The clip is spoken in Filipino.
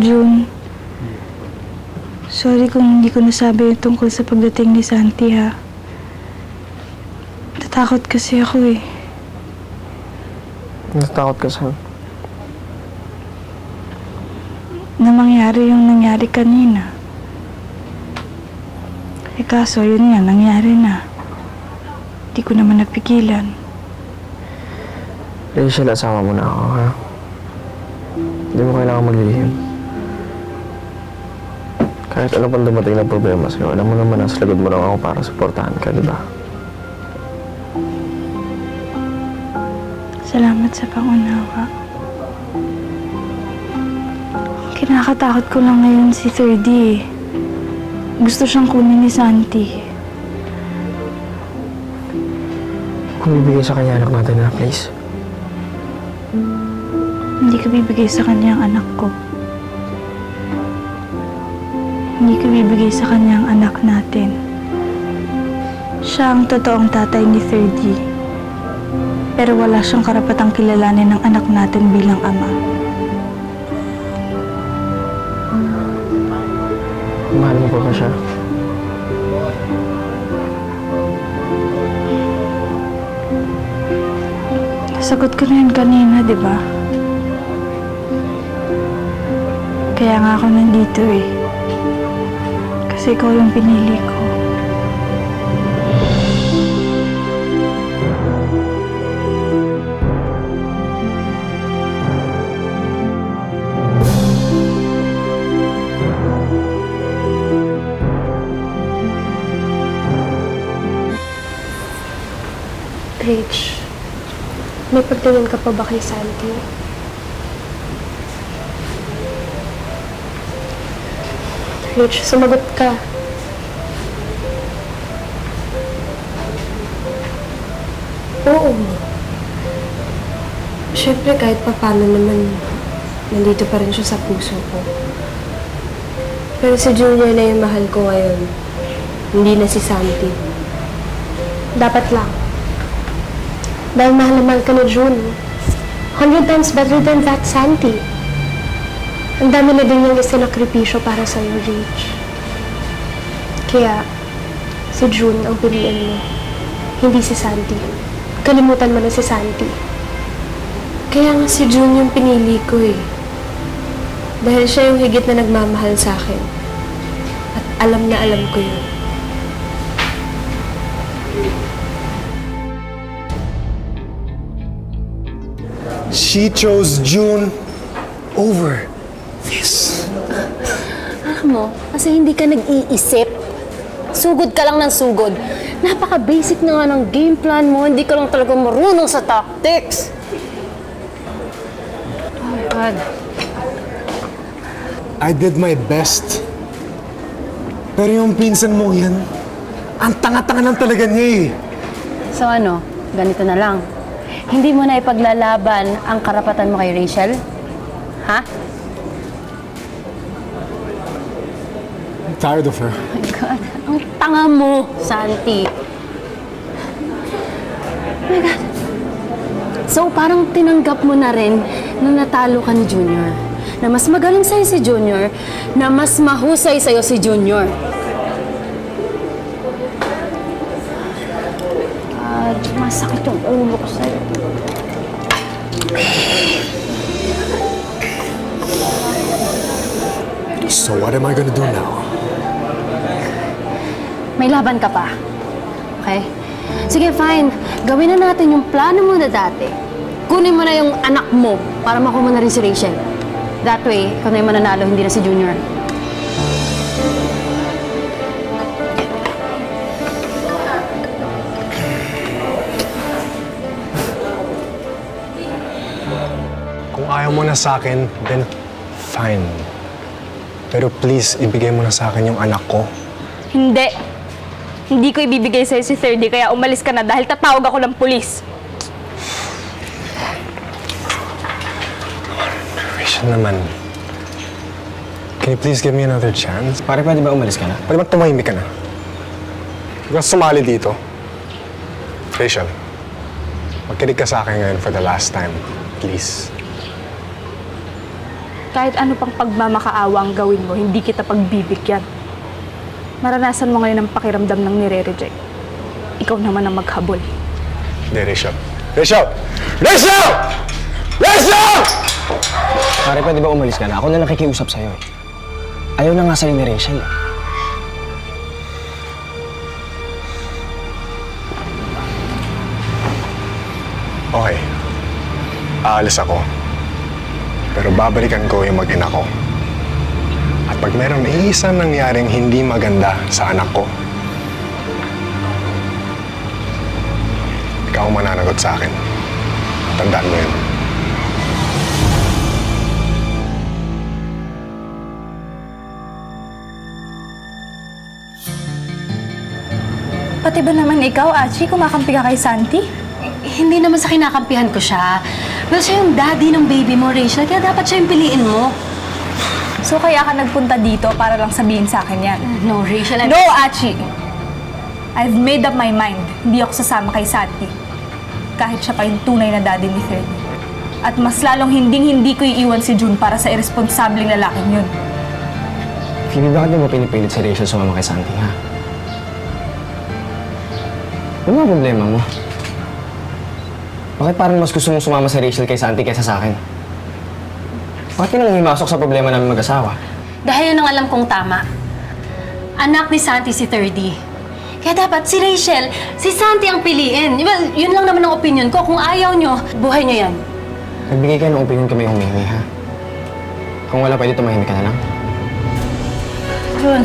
June, sorry kung hindi ko nasabi yung tungkol sa pagdating ni Santi, ha. Natatakot kasi ako eh. Natatakot ka saan? Na mangyari yung nangyari kanina. Eh kaso, yun nga, nangyari na. Di ko naman napigilan. Rachel, asama mo na ako, ha? Hindi mo kailangan maglilihim. Kahit ano pang dumating na problema sa'yo, alam mo naman nasa likod mo lang ako para suportahan ka, di ba? Salamat sa pangunawa. Kinakatakot ko lang ngayon si 3D eh. Gusto siyang kunin ni Santi. Kung bibigay sa kanya anak natin na place. Hindi ko bibigay sa kanya ang anak ko. Hindi ko bibigay sa kanya ang anak natin. Siya ang totoong tatay ni 3D. Pero wala siyang karapatang kilalanin ng anak natin bilang ama. Mahal mo pa ba siya? Sagot ko na yun kanina, di ba? Kaya nga ako nandito eh. Kasi ikaw yung pinili ko. Rach, may pagtingin ka pa ba kay Santi? Rach, sumagot ka. Oo. Siyempre, kahit pa paano naman, nandito pa rin siya sa puso ko. Pero si Junior na yung mahal ko ngayon. Hindi na si Santi. Dapat lang. Dahil mahal na mahal ka ni June. 100 times better than that, Santi. Ang dami na din yung isinakripisyo para sa'yo, Rach. Kaya, si June ang piliin mo. Hindi si Santi. Kalimutan mo na si Santi. Kaya nga si June yung pinili ko eh. Dahil siya yung higit na nagmamahal sa akin. At alam na alam ko yun. She chose June over this. Alam mo, kasi hindi ka nag-iisip. Sugod ka lang ng sugod. Napaka-basic na nga ng game plan mo. Hindi ka lang talaga marunong sa tactics. Oh my God. I did my best. Pero yung pinsan mo yan, ang tanga-tanga lang talaga niya eh. So ano, ganito na lang. Hindi mo na ipaglalaban ang karapatan mo kay Rachel? Ha? I'm tired of her. Oh my God. Ang tanga mo, Santi. Oh my God. So, parang tinanggap mo na rin na natalo ka ni Junior. Na mas magaling sa'yo si Junior, na mas mahusay sa'yo si Junior. Masakit yung ulo ko sa'yo. So what am I gonna do now? May laban ka pa. Okay? Sige, fine. Gawin na natin yung plano mo na dati. Kunin mo na yung anak mo para makuha mo na rin si Rachel. That way, ikaw na yung mananalo, hindi na si Junior. Kung ayaw mo na sa akin, then fine. Pero please, ibigay mo na sa akin yung anak ko. Hindi. Hindi ko ibibigay sa'yo si 3D kaya umalis ka na dahil tatawag ako ng pulis. Rachel naman. Can you please give me another chance? Pare, pwede ba umalis ka na? Pwede ba tumahimik ka na? Huwag kang sumali dito. Rachel, magkinig ka sa akin ngayon for the last time. Please. Kahit ano pang pagmamakaawa ang gawin mo, hindi kita pagbibigyan. Maranasan mo ngayon ang pakiramdam ng nire-reject. Ikaw naman ang maghabol. Hindi, Rachel. Rachel! Rachel! Rachel! Pare, pwede ba umalis ka na? Ako na nakikiusap sa'yo eh. Ayaw na nga sa'yo ni Rachel eh. Okay. Aalis ako. Pero babalikan ko yung mag-ina ko. At pag mayroong iisang nangyaring hindi maganda sa anak ko, ikaw ang mananagot sa akin. Tandaan mo yun. Pati ba naman ikaw, Achi, kumakampi ka kay Santi? Hindi naman sa kinakampihan ko siya. Well, siya yung daddy ng baby mo, Rachel, kaya dapat siya yung piliin mo. So kaya ka nagpunta dito para lang sabihin sa akin yan? No, Rachel, No, Achi! I've made up my mind. Hindi ako sasama kay Santi. Kahit siya pa yung tunay na daddy ni Third. At mas lalong hindi ko iiwan si June para sa irresponsableng lalaking yun. Phoebe, bakit mo pinipilit si Rachel sumama kay Santi, ha? Ano ang problema mo? Bakit parang mas gusto mong sumama si Rachel kay Santi kaysa sa akin? Bakit ka nang himasok sa problema namin mag-asawa? Dahil yun ang alam kong tama. Anak ni Santi si 30. Kaya dapat si Rachel, si Santi ang piliin. Well, yun lang naman ang opinion ko. Kung ayaw nyo, buhay nyo yan. Nagbigay kayo ng opinion kami humingi, ha? Kung wala, pwede tumahimik ka na lang. Jun,